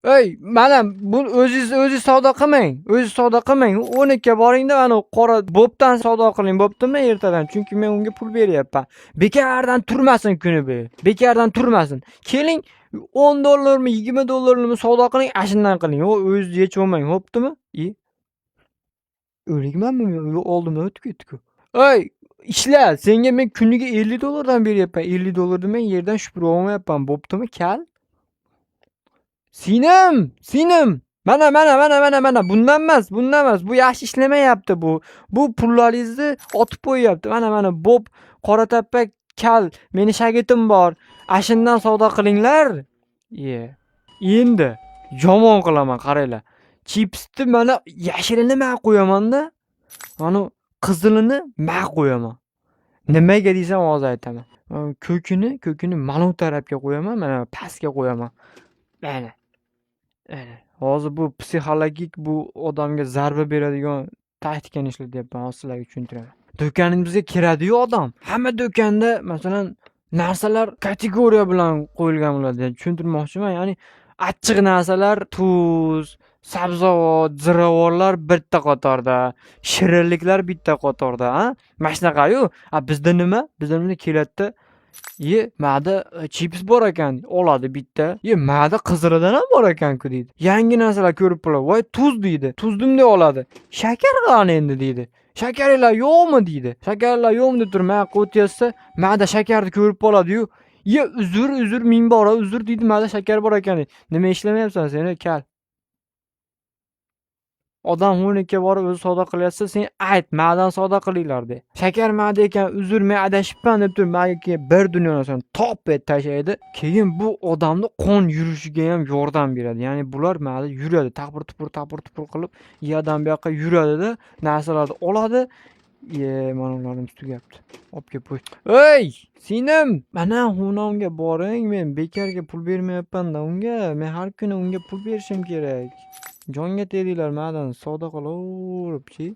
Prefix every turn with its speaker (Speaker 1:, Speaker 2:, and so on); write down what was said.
Speaker 1: Ey, mana bu o'zingiz savdo qilmang. O'zingiz savdo qilmang. 12 ga boringda mana qora bobdan savdo qiling, bo'ptimi ertadan? Chunki men unga pul beryapman. Bekardan turmasin kuni bo'yi. Bekardan turmasin. Keling, $10 mi, $20 mi savdo qiling, ashundan qiling. O'zingiz yechib olmang, bo'ptimi? O'likmanmi men? Oldimdan o'tib ketdi-ku. Ey, ishla. Senga men kuniga $50 dan beryapman. $50 men yerdan shupurib olmayapman, bo'ptimi, kal? Singlim. Mana. Bundan emas. Bu yaxshi ishlamayapti bu. Bu pullaringizni otib qo'yyapti. Mana Bob qora tappak kal. Meni shagitim bor. Ashundan savdo qilinglar. Endi yomon qilaman, qaranglar. Chipsni mana yashirini men qo'yaman-da. Mana qizilini men qo'yaman. Nimaga desam hozir aytaman. Ko'kini mana bu tarafga qo'yaman, mana pastga qo'yaman. Mana. Hozir bu psixologik bu odamga zarba beradigan taktikani ishlatyapman. Hozir sizlarga tushuntiraman. Do'konimizga kiradi-yu odam. Hamma do'konda masalan narsalar kategoriya bilan qo'yilgan bo'ladi. Tushuntirmoqchiman. Ya'ni achchiq narsalar, tuz, sabzavot, ziravorlar bitta qatorda, shirinliklar bitta qatorda, mana shunaqa-yu. Bizda nima? Bizda keladi-da, ma'da chips bor ekan, oladi bitta. Ma'da qizilidan ham bor ekan-ku deydi. Yangi narsalar ko'rib qoladi. Voy, tuz deydi. Tuzdim deb oladi. Shakar qani endi deydi. Shakaringlar yo'qmi deydi. Shakaringlar yo'qmi deb turib ma'qa o'tyapsa, ma'da shakarni ko'rib qoladi-yu. Uzr, ming bora uzr deydi, ma'da shakar bor ekan. Nima ishlamayapsan sen, kal? Odam 12 ga borib o'zi savdo qilyapsa, sen ayt, ma'dan savdo qilinglar de. Shakar ma'da ekan, uzr, men adashibman deb turib, menga bir dunyo narsani top et tashlaydi. Keyin bu odamni qon yurishiga ham yordam beradi. Ya'ni bular ma'da yuradi, tapir tupur qilib, yerdan bu yoqqa yuradi-da, narsalarni oladi. Mana ularni tugabdi. Olib kelib qo'y. Ey, singlim, mana xonamga boring, men bekarga pul bermayapman-da unga. Men har kuni unga pul berishim kerak. Jonga tegdinglar, ma'dan savdo qilaveribchi.